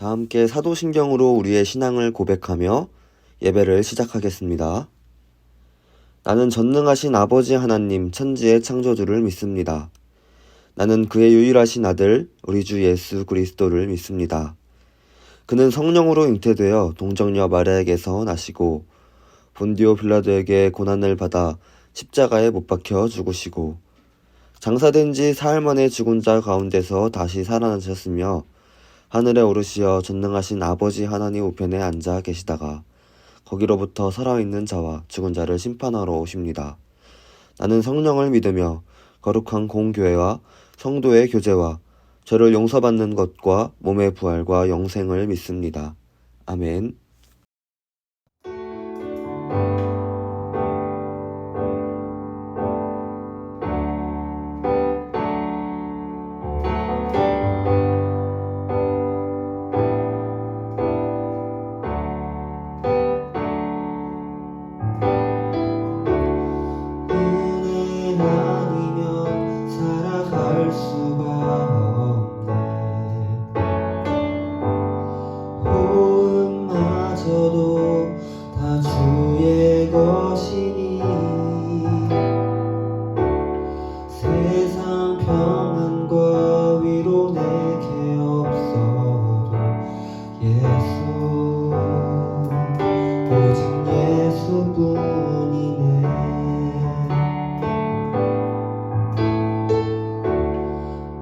다 함께 사도신경으로 우리의 신앙을 고백하며 예배를 시작하겠습니다. 나는 전능하신 아버지 하나님 천지의 창조주를 믿습니다. 나는 그의 유일하신 아들 우리 주 예수 그리스도를 믿습니다. 그는 성령으로 잉태되어 동정녀 마리아에게서 나시고 본디오 빌라도에게 고난을 받아 십자가에 못 박혀 죽으시고 장사된 지 사흘 만에 죽은 자 가운데서 다시 살아나셨으며 하늘에 오르시어 전능하신 아버지 하나님 우편에 앉아 계시다가 거기로부터 살아있는 자와 죽은 자를 심판하러 오십니다. 나는 성령을 믿으며 거룩한 공교회와 성도의 교제와 죄를 용서받는 것과 몸의 부활과 영생을 믿습니다. 아멘. 다 주의 것이니 세상 평안과 위로 내게 없어도 예수 오직 예수뿐이네.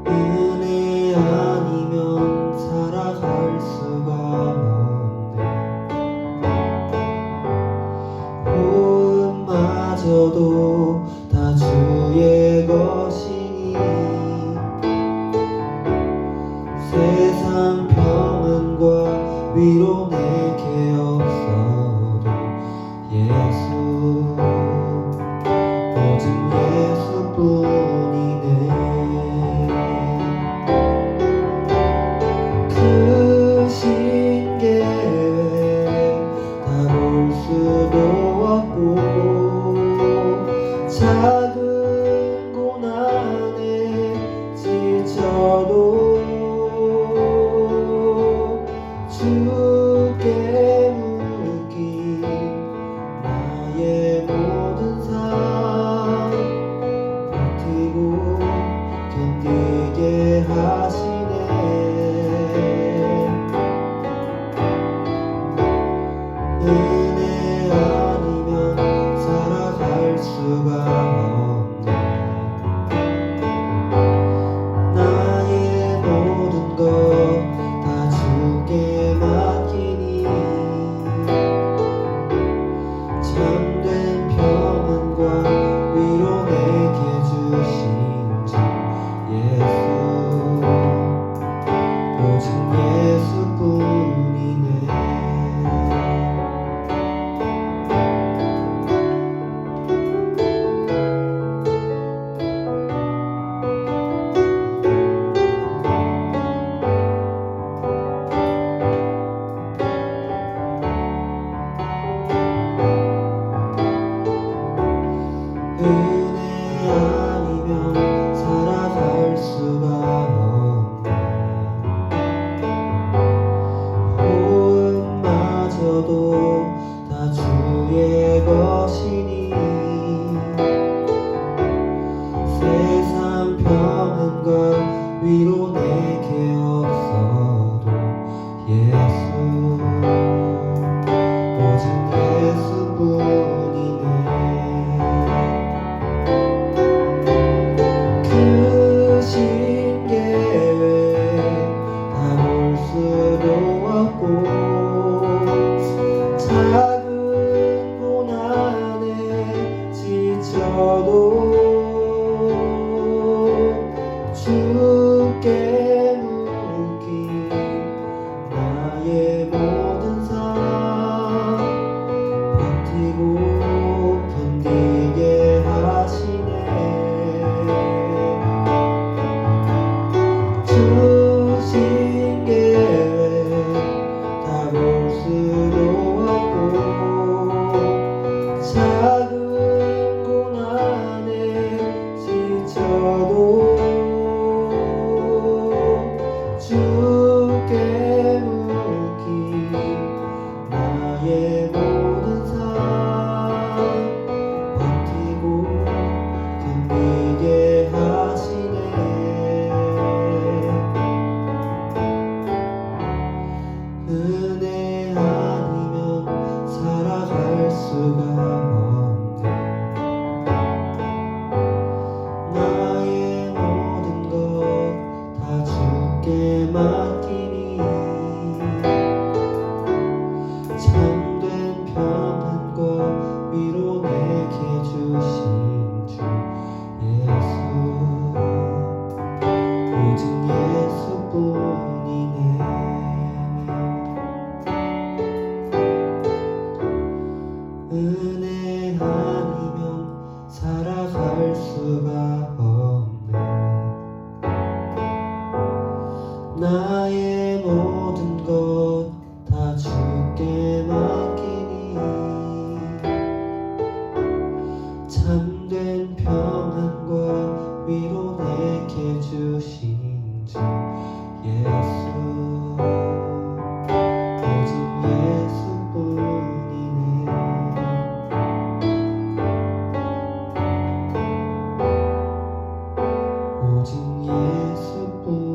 은혜 아니면 살아갈 수가 저도 다 주의 것이니 세상 평안과 위로 내게 없어도 예수 오직 예수뿐이네. 크신 계획 다 볼 수도 없고 작은 고난에 지쳐도 주께 묶인 나의 모든 삶 버티고 견디게 하시네. 은혜 아니면 살아갈 수가 없네. 나의 모든 것 다 주께 맡기니 참된 평안과 위로 내게 주신 주 예수 오직 예수뿐이네. 은혜 아니면 살아갈 수가 없네. 호흡마저도 다 주의 것이니 세상 평안과 위로 내게 없어도 예수 오직 예수뿐이네. 크신 계획 다 볼 수도 없고 작은 고난에 지쳐도 주께 묶인 나의 모든 삶 버티고 견디게 하시네. 주신 계획 다 볼 수도 없고 작은 고난에 지쳐도 주께 수가 없네. 나의 모든 것 다 주께 맡기니 참된 평안과 위로 내게 주신 주 예수, 오직 예수뿐이네. 은혜 아니면 살아갈 수가 없네. 나의 모든 것 다 주께 맡기니 참된 평안과 위로 내게 주신 주 예수, 오직 예수뿐이네. 오직 예수뿐이네.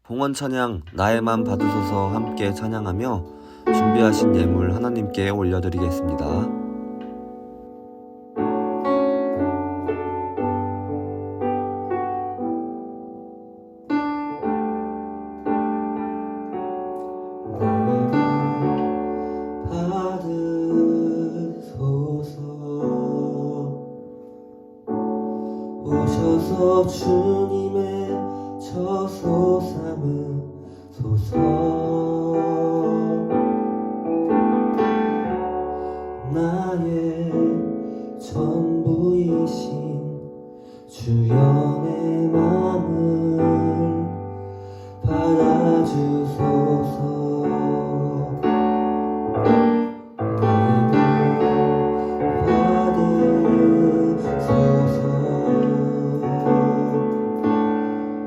봉헌 찬양 나의 맘 받으소서 함께 찬양하며 준비하신 예물 하나님께 올려드리겠습니다. 받으소서. 오셔서 주님의 저소 삼으소서. 나의 전부이신 주연의 맘을 받아주소서.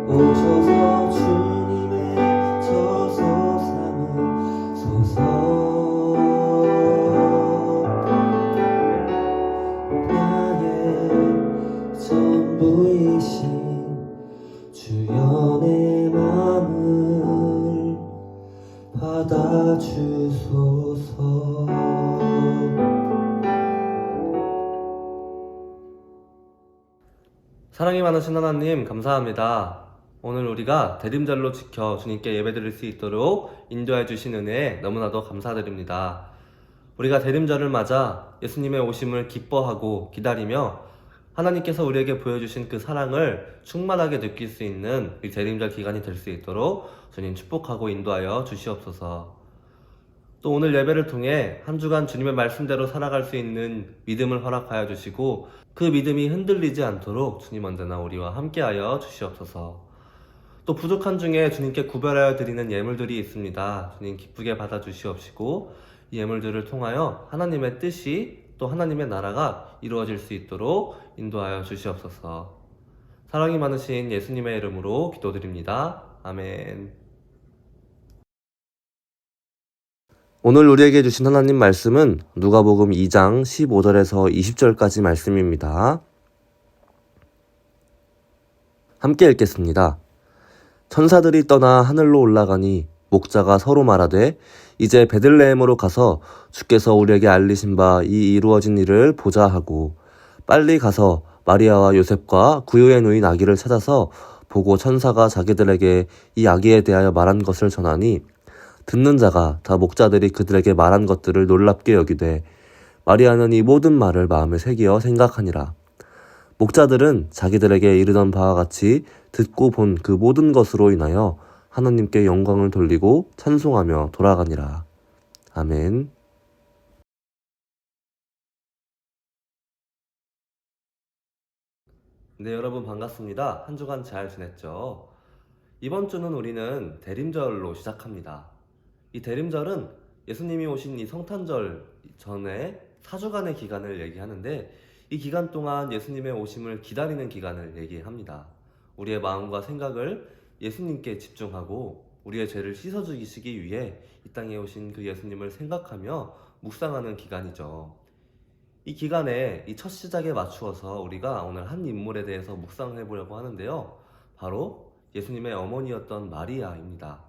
오셔서 주님의 저소 삼으소서. 나의 전부이신 주연의 맘을 받아주소서. 사랑이 많으신 하나님 감사합니다. 오늘 우리가 대림절로 지켜 주님께 예배드릴 수 있도록 인도해 주신 은혜에 너무나도 감사드립니다. 우리가 대림절을 맞아 예수님의 오심을 기뻐하고 기다리며 하나님께서 우리에게 보여주신 그 사랑을 충만하게 느낄 수 있는 이 대림절 기간이 될 수 있도록 주님 축복하고 인도하여 주시옵소서. 또 오늘 예배를 통해 한 주간 주님의 말씀대로 살아갈 수 있는 믿음을 허락하여 주시고 그 믿음이 흔들리지 않도록 주님 언제나 우리와 함께하여 주시옵소서. 또 부족한 중에 주님께 구별하여 드리는 예물들이 있습니다. 주님 기쁘게 받아 주시옵시고 이 예물들을 통하여 하나님의 뜻이 또 하나님의 나라가 이루어질 수 있도록 인도하여 주시옵소서. 사랑이 많으신 예수님의 이름으로 기도드립니다. 아멘. 오늘 우리에게 주신 하나님 말씀은 누가복음 2장 15절에서 20절까지 말씀입니다. 함께 읽겠습니다. 천사들이 떠나 하늘로 올라가니 목자가 서로 말하되 이제 베들레헴으로 가서 주께서 우리에게 알리신 바 이 이루어진 일을 보자 하고 빨리 가서 마리아와 요셉과 구유에 누인 아기를 찾아서 보고 천사가 자기들에게 이 아기에 대하여 말한 것을 전하니 듣는 자가 다 목자들이 그들에게 말한 것들을 놀랍게 여기되 마리아는 이 모든 말을 마음에 새기어 생각하니라. 목자들은 자기들에게 이르던 바와 같이 듣고 본 그 모든 것으로 인하여 하나님께 영광을 돌리고 찬송하며 돌아가니라. 아멘. 네, 여러분 반갑습니다. 한 주간 잘 지냈죠? 이번 주는 우리는 대림절로 시작합니다. 이 대림절은 예수님이 오신 이 성탄절 전에 4주간의 기간을 얘기하는데 이 기간 동안 예수님의 오심을 기다리는 기간을 얘기합니다. 우리의 마음과 생각을 예수님께 집중하고 우리의 죄를 씻어주시기 위해 이 땅에 오신 그 예수님을 생각하며 묵상하는 기간이죠. 이 기간에 이 첫 시작에 맞추어서 우리가 오늘 한 인물에 대해서 묵상해 보려고 하는데요. 바로 예수님의 어머니였던 마리아입니다.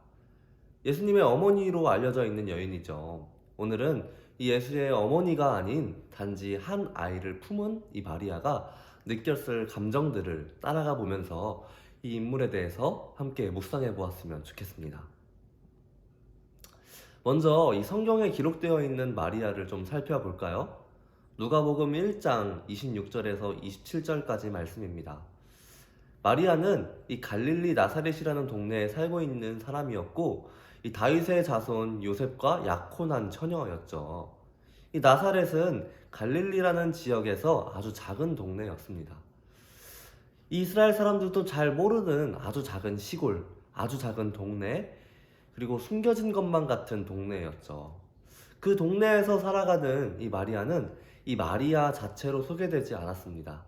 예수님의 어머니로 알려져 있는 여인이죠. 오늘은 이 예수의 어머니가 아닌 단지 한 아이를 품은 이 마리아가 느꼈을 감정들을 따라가 보면서 이 인물에 대해서 함께 묵상해 보았으면 좋겠습니다. 먼저 이 성경에 기록되어 있는 마리아를 좀 살펴볼까요? 누가복음 1장 26절에서 27절까지 말씀입니다. 마리아는 이 갈릴리 나사렛이라는 동네에 살고 있는 사람이었고 이 다윗의 자손 요셉과 약혼한 처녀였죠. 이 나사렛은 갈릴리라는 지역에서 아주 작은 동네였습니다. 이 이스라엘 사람들도 잘 모르는 아주 작은 시골, 아주 작은 동네, 그리고 숨겨진 것만 같은 동네였죠. 그 동네에서 살아가는 이 마리아는 이 마리아 자체로 소개되지 않았습니다.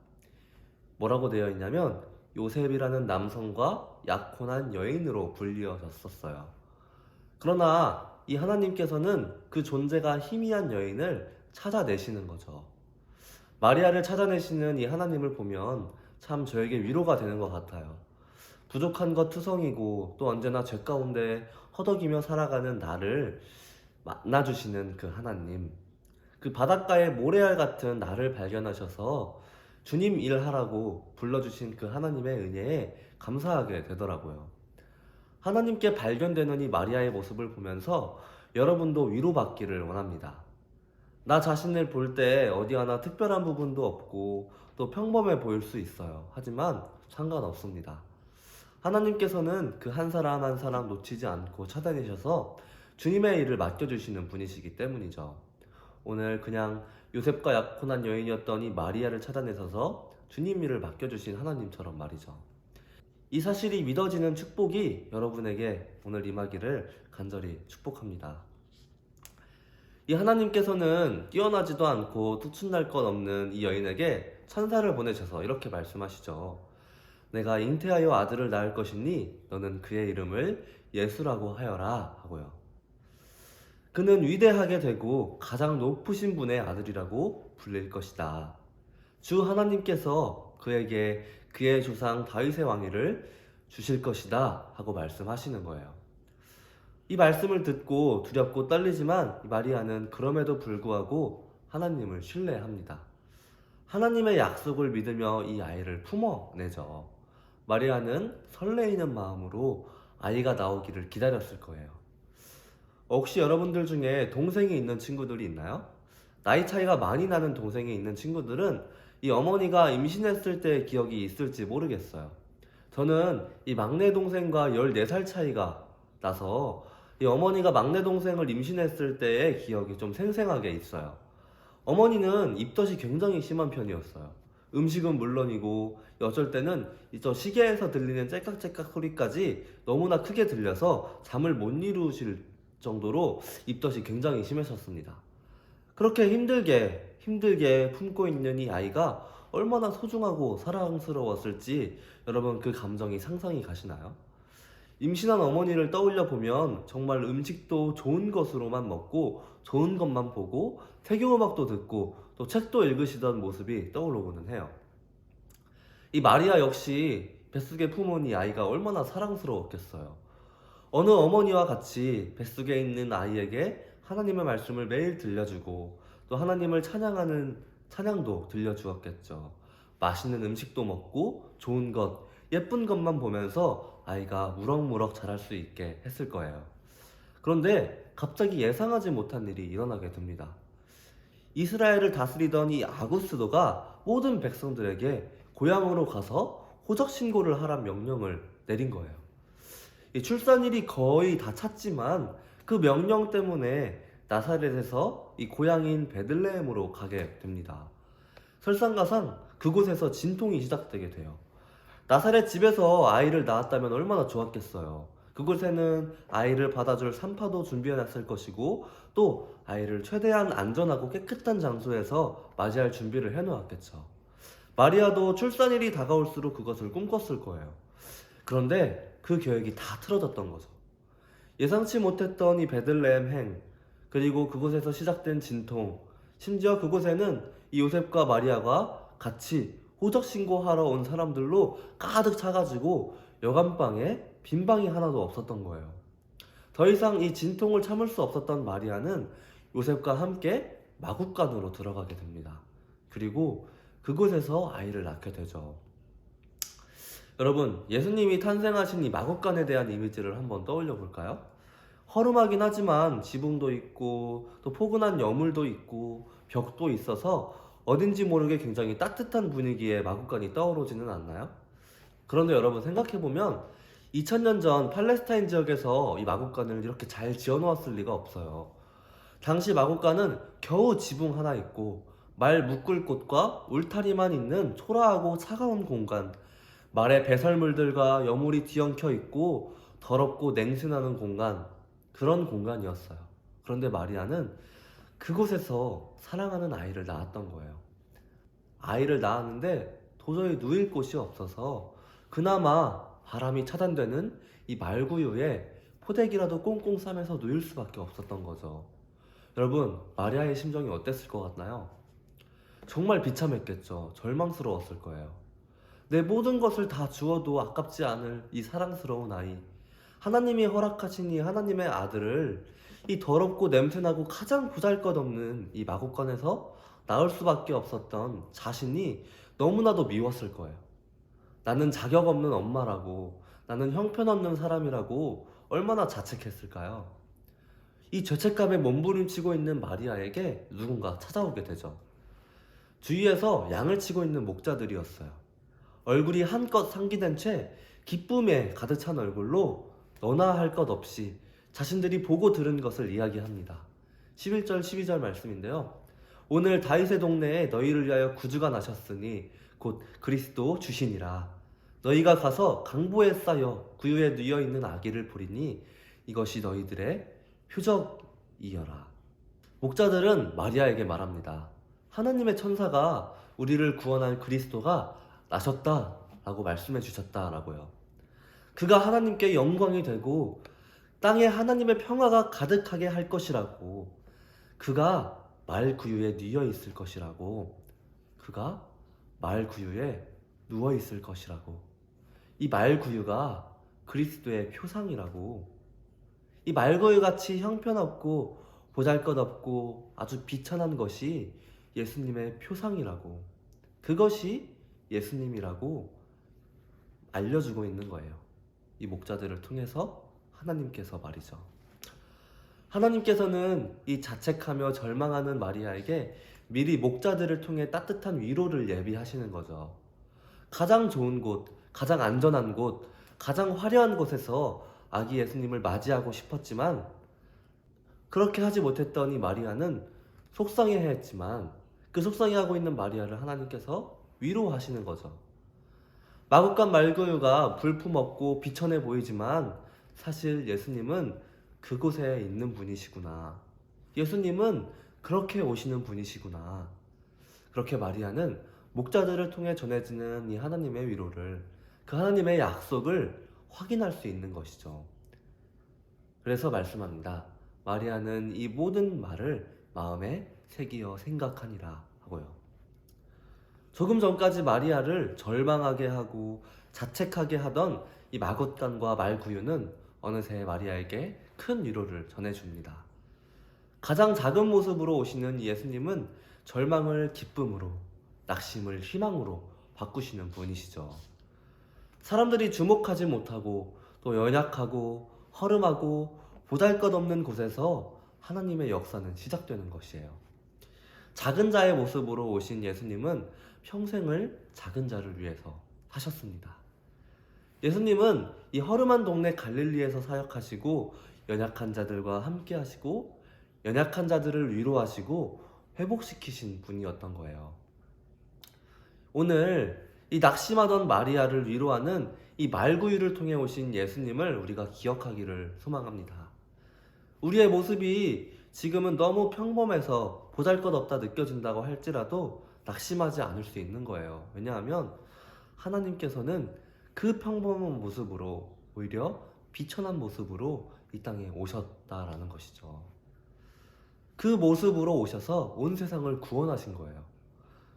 뭐라고 되어 있냐면 요셉이라는 남성과 약혼한 여인으로 불리어졌었어요. 그러나 이 하나님께서는 그 존재가 희미한 여인을 찾아내시는 거죠. 마리아를 찾아내시는 이 하나님을 보면 참 저에게 위로가 되는 것 같아요. 부족한 것 투성이고 또 언제나 죄 가운데 허덕이며 살아가는 나를 만나주시는 그 하나님, 그 바닷가의 모래알 같은 나를 발견하셔서 주님 일하라고 불러주신 그 하나님의 은혜에 감사하게 되더라고요. 하나님께 발견되는 이 마리아의 모습을 보면서 여러분도 위로받기를 원합니다. 나 자신을 볼 때 어디 하나 특별한 부분도 없고 또 평범해 보일 수 있어요. 하지만 상관없습니다. 하나님께서는 그 한 사람 한 사람 놓치지 않고 찾아내셔서 주님의 일을 맡겨주시는 분이시기 때문이죠. 오늘 그냥 요셉과 약혼한 여인이었던 이 마리아를 찾아내셔서 주님 일을 맡겨주신 하나님처럼 말이죠. 이 사실이 믿어지는 축복이 여러분에게 오늘 임하기를 간절히 축복합니다. 이 하나님께서는 뛰어나지도 않고 특출날 것 없는 이 여인에게 천사를 보내셔서 이렇게 말씀하시죠. 내가 잉태하여 아들을 낳을 것이니 너는 그의 이름을 예수라고 하여라 하고요. 그는 위대하게 되고 가장 높으신 분의 아들이라고 불릴 것이다. 주 하나님께서 그에게 그의 조상 다윗의 왕위를 주실 것이다 하고 말씀하시는 거예요. 이 말씀을 듣고 두렵고 떨리지만 마리아는 그럼에도 불구하고 하나님을 신뢰합니다. 하나님의 약속을 믿으며 이 아이를 품어내죠. 마리아는 설레이는 마음으로 아이가 나오기를 기다렸을 거예요. 혹시 여러분들 중에 동생이 있는 친구들이 있나요? 나이 차이가 많이 나는 동생이 있는 친구들은 이 어머니가 임신했을 때의 기억이 있을지 모르겠어요. 저는 이 막내 동생과 14살 차이가 나서 이 어머니가 막내 동생을 임신했을 때의 기억이 좀 생생하게 있어요. 어머니는 입덧이 굉장히 심한 편이었어요. 음식은 물론이고 어쩔 때는 저 시계에서 들리는 째깍째깍 소리까지 너무나 크게 들려서 잠을 못 이루실 정도로 입덧이 굉장히 심했었습니다. 그렇게 힘들게 품고 있는 이 아이가 얼마나 소중하고 사랑스러웠을지 여러분 그 감정이 상상이 가시나요? 임신한 어머니를 떠올려 보면 정말 음식도 좋은 것으로만 먹고 좋은 것만 보고 태교음악도 듣고 또 책도 읽으시던 모습이 떠오르고는 해요. 이 마리아 역시 뱃속에 품은 이 아이가 얼마나 사랑스러웠겠어요. 어느 어머니와 같이 뱃속에 있는 아이에게 하나님의 말씀을 매일 들려주고 또 하나님을 찬양하는 찬양도 들려주었겠죠. 맛있는 음식도 먹고 좋은 것, 예쁜 것만 보면서 아이가 무럭무럭 자랄 수 있게 했을 거예요. 그런데 갑자기 예상하지 못한 일이 일어나게 됩니다. 이스라엘을 다스리던 이 아구스도가 모든 백성들에게 고향으로 가서 호적 신고를 하란 명령을 내린 거예요. 이 출산일이 거의 다 찼지만 그 명령 때문에 나사렛에서 이 고향인 베들레헴으로 가게 됩니다. 설상가상 그곳에서 진통이 시작되게 돼요. 나사렛 집에서 아이를 낳았다면 얼마나 좋았겠어요. 그곳에는 아이를 받아줄 산파도 준비해놨을 것이고 또 아이를 최대한 안전하고 깨끗한 장소에서 맞이할 준비를 해놓았겠죠. 마리아도 출산일이 다가올수록 그것을 꿈꿨을 거예요. 그런데 그 계획이 다 틀어졌던 거죠. 예상치 못했던 이 베들레헴 행, 그리고 그곳에서 시작된 진통, 심지어 그곳에는 이 요셉과 마리아가 같이 호적 신고하러 온 사람들로 가득 차가지고 여간방에 빈 방이 하나도 없었던 거예요. 더 이상 이 진통을 참을 수 없었던 마리아는 요셉과 함께 마국간으로 들어가게 됩니다. 그리고 그곳에서 아이를 낳게 되죠. 여러분, 예수님이 탄생하신 이 마국간에 대한 이미지를 한번 떠올려 볼까요? 허름하긴 하지만 지붕도 있고 또 포근한 여물도 있고 벽도 있어서 어딘지 모르게 굉장히 따뜻한 분위기의 마국간이 떠오르지는 않나요? 그런데 여러분 생각해보면 2000년 전 팔레스타인 지역에서 이 마국간을 이렇게 잘 지어놓았을 리가 없어요. 당시 마국간은 겨우 지붕 하나 있고 말 묶을 곳과 울타리만 있는 초라하고 차가운 공간, 말에 배설물들과 여물이 뒤엉켜 있고 더럽고 냄새나는 공간, 그런 공간이었어요. 그런데 마리아는 그곳에서 사랑하는 아이를 낳았던 거예요. 아이를 낳았는데 도저히 누일 곳이 없어서 그나마 바람이 차단되는 이 말구유에 포대기라도 꽁꽁 싸매서 누일 수밖에 없었던 거죠. 여러분, 마리아의 심정이 어땠을 것 같나요? 정말 비참했겠죠. 절망스러웠을 거예요. 내 모든 것을 다 주어도 아깝지 않을 이 사랑스러운 아이, 하나님이 허락하신 이 하나님의 아들을 이 더럽고 냄새나고 가장 보잘것없는 이 마국간에서 낳을 수밖에 없었던 자신이 너무나도 미웠을 거예요. 나는 자격 없는 엄마라고, 나는 형편없는 사람이라고 얼마나 자책했을까요? 이 죄책감에 몸부림치고 있는 마리아에게 누군가 찾아오게 되죠. 주위에서 양을 치고 있는 목자들이었어요. 얼굴이 한껏 상기된 채 기쁨에 가득 찬 얼굴로 너나 할 것 없이 자신들이 보고 들은 것을 이야기합니다. 11절 12절 말씀인데요. 오늘 다윗의 동네에 너희를 위하여 구주가 나셨으니 곧 그리스도 주시니라. 너희가 가서 강보에 쌓여 구유에 누워 있는 아기를 보리니 이것이 너희들의 표적이여라. 목자들은 마리아에게 말합니다. 하나님의 천사가 우리를 구원할 그리스도가 나셨다라고 말씀해 주셨다라고요. 그가 하나님께 영광이 되고 땅에 하나님의 평화가 가득하게 할 것이라고, 그가 말 구유에 누워 있을 것이라고, 그가 말 구유에 누워 있을 것이라고, 이 말 구유가 그리스도의 표상이라고, 이 말구유같이 형편없고 보잘것없고 아주 비천한 것이 예수님의 표상이라고, 그것이 예수님이라고 알려주고 있는 거예요. 이 목자들을 통해서 하나님께서 말이죠. 하나님께서는 이 자책하며 절망하는 마리아에게 미리 목자들을 통해 따뜻한 위로를 예비하시는 거죠. 가장 좋은 곳, 가장 안전한 곳, 가장 화려한 곳에서 아기 예수님을 맞이하고 싶었지만 그렇게 하지 못했던 이 마리아는 속상해했지만 그 속상해하고 있는 마리아를 하나님께서 위로하시는 거죠. 마국간 말구유가 불품없고 비천해 보이지만 사실 예수님은 그곳에 있는 분이시구나. 예수님은 그렇게 오시는 분이시구나. 그렇게 마리아는 목자들을 통해 전해지는 이 하나님의 위로를, 그 하나님의 약속을 확인할 수 있는 것이죠. 그래서 말씀합니다. 마리아는 이 모든 말을 마음에 새기어 생각하니라 하고요. 조금 전까지 마리아를 절망하게 하고 자책하게 하던 이 마굿간과 말구유는 어느새 마리아에게 큰 위로를 전해줍니다. 가장 작은 모습으로 오시는 예수님은 절망을 기쁨으로, 낙심을 희망으로 바꾸시는 분이시죠. 사람들이 주목하지 못하고 또 연약하고 허름하고 보잘것없는 곳에서 하나님의 역사는 시작되는 것이에요. 작은 자의 모습으로 오신 예수님은 평생을 작은 자를 위해서 사셨습니다. 예수님은 이 허름한 동네 갈릴리에서 사역하시고 연약한 자들과 함께 하시고 연약한 자들을 위로하시고 회복시키신 분이었던 거예요. 오늘 이 낙심하던 마리아를 위로하는 이 말구유를 통해 오신 예수님을 우리가 기억하기를 소망합니다. 우리의 모습이 지금은 너무 평범해서 보잘것없다 느껴진다고 할지라도 낙심하지 않을 수 있는 거예요. 왜냐하면 하나님께서는 그 평범한 모습으로 오히려 비천한 모습으로 이 땅에 오셨다라는 것이죠. 그 모습으로 오셔서 온 세상을 구원하신 거예요.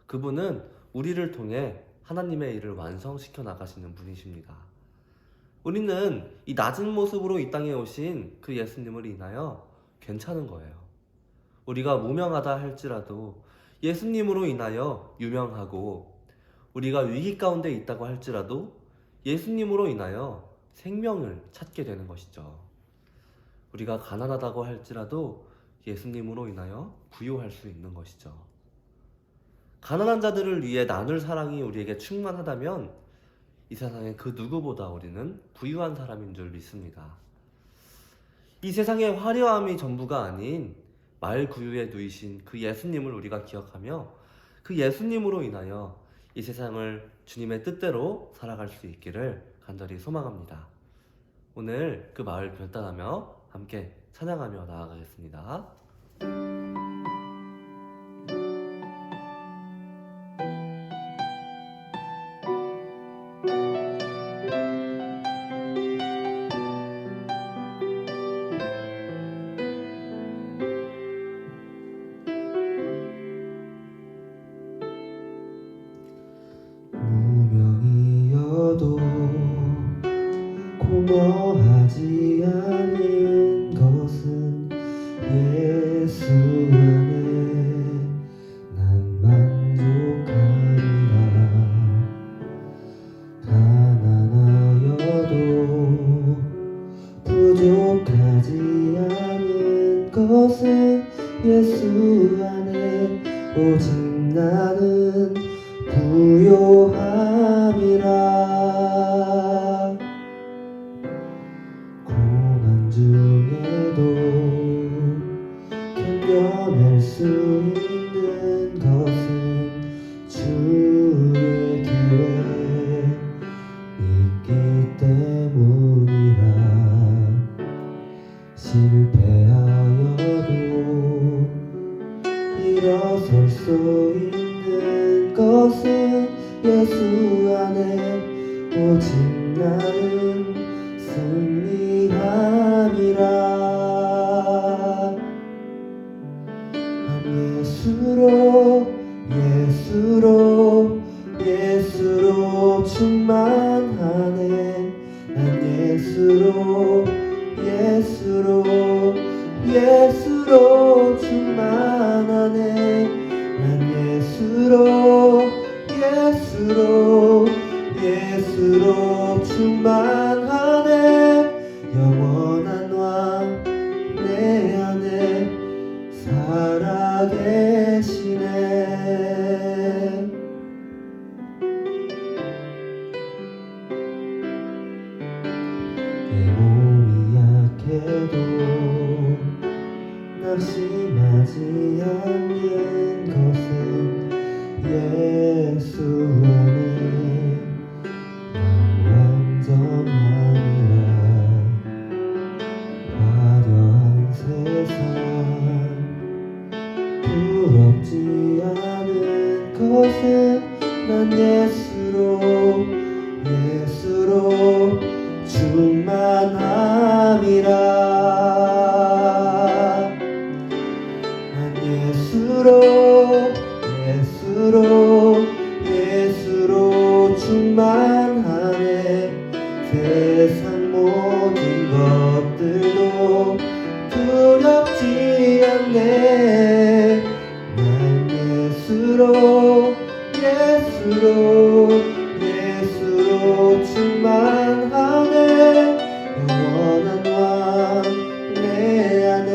그분은 우리를 통해 하나님의 일을 완성시켜 나가시는 분이십니다. 우리는 이 낮은 모습으로 이 땅에 오신 그 예수님을 인하여 괜찮은 거예요. 우리가 무명하다 할지라도 예수님으로 인하여 유명하고, 우리가 위기 가운데 있다고 할지라도 예수님으로 인하여 생명을 찾게 되는 것이죠. 우리가 가난하다고 할지라도 예수님으로 인하여 부유할 수 있는 것이죠. 가난한 자들을 위해 나눌 사랑이 우리에게 충만하다면 이 세상의 그 누구보다 우리는 부유한 사람인 줄 믿습니다. 이 세상의 화려함이 전부가 아닌 말 구유에 누이신 그 예수님을 우리가 기억하며 그 예수님으로 인하여 이 세상을 주님의 뜻대로 살아갈 수 있기를 간절히 소망합니다. 오늘 그 마을 결단하며 함께 찬양하며 나아가겠습니다. 무명이어도 공허하지 않은 것은 예수 안에 난 만족하리라. 가난하여도 부족하지 않은 것은 예수 안에 오직 나는 부요함이라. 고난 중에도 견뎌낼 수 있는 것은 주의 계획 있기 때문이라. 실패하여도 일어설 수 있는 것은 예수 안에 오직 나는 승리함이라. 난 예수로 충만하네. 난 예수로 충만하네. 난 예수로 충만하네. 영원한 왕 내 안에 살아계시네. 내 몸이 약해도 낙심하지 않는 것은 예수 안에 난 완전하니라. 화려한 세상 부럽지 않은 것은 난 예수로 충만함이라. 난 예수로 충만하네. 세상 모든 것들도 두렵지 않네. 난 예수로 충만하네. 영원한 왕 내 안에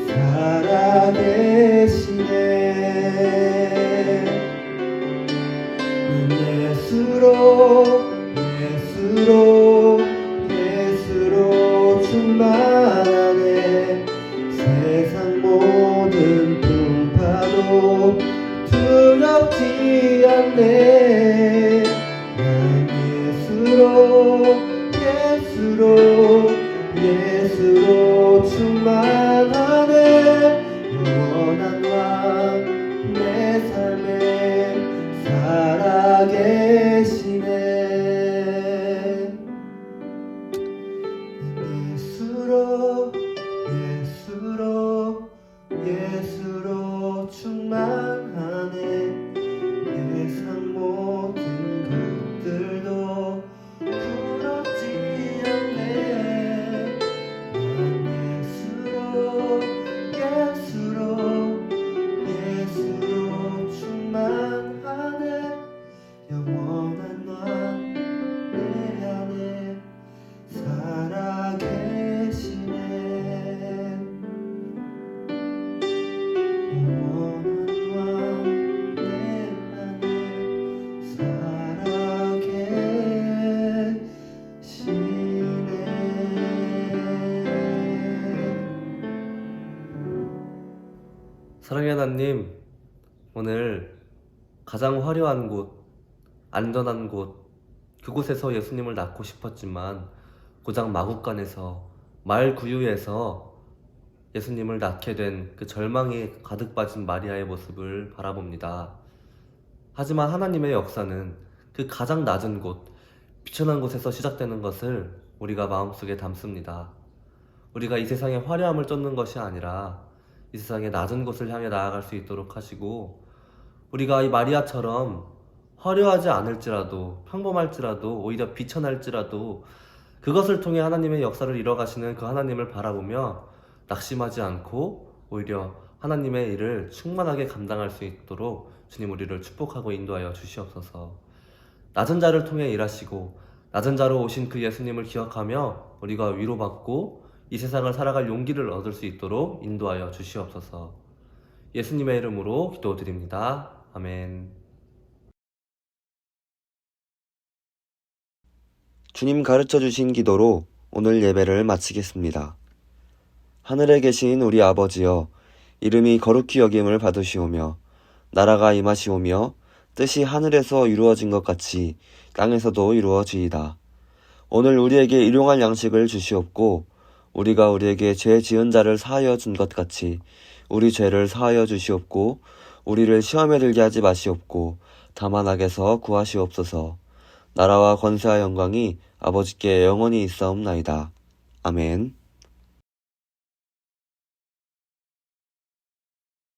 살아계시네. 난 예수로 충만하네. 세상 모든 풍파도 두렵지 않네. 난 예수로 충만하네. 영원한 왕 내 삶에 살아계시네. 사랑의 하나님, 오늘 가장 화려한 곳, 안전한 곳, 그곳에서 예수님을 낳고 싶었지만 고장 마국간에서 마을 구유에서 예수님을 낳게 된 그 절망이 가득 빠진 마리아의 모습을 바라봅니다. 하지만 하나님의 역사는 그 가장 낮은 곳, 비천한 곳에서 시작되는 것을 우리가 마음속에 담습니다. 우리가 이 세상의 화려함을 쫓는 것이 아니라 이 세상의 낮은 곳을 향해 나아갈 수 있도록 하시고, 우리가 이 마리아처럼 화려하지 않을지라도, 평범할지라도, 오히려 비천할지라도 그것을 통해 하나님의 역사를 이뤄가시는 그 하나님을 바라보며 낙심하지 않고 오히려 하나님의 일을 충만하게 감당할 수 있도록 주님 우리를 축복하고 인도하여 주시옵소서. 낮은 자를 통해 일하시고 낮은 자로 오신 그 예수님을 기억하며 우리가 위로받고 이 세상을 살아갈 용기를 얻을 수 있도록 인도하여 주시옵소서. 예수님의 이름으로 기도드립니다. 아멘. 주님 가르쳐 주신 기도로 오늘 예배를 마치겠습니다. 하늘에 계신 우리 아버지여, 이름이 거룩히 여김을 받으시오며 나라가 임하시오며 뜻이 하늘에서 이루어진 것 같이 땅에서도 이루어지이다. 오늘 우리에게 일용할 양식을 주시옵고 우리가 우리에게 죄 지은 자를 사하여 준 것 같이 우리 죄를 사하여 주시옵고 우리를 시험에 들게 하지 마시옵고 다만 악에서 구하시옵소서. 나라와 권세와 영광이 아버지께 영원히 있사옵나이다. 아멘.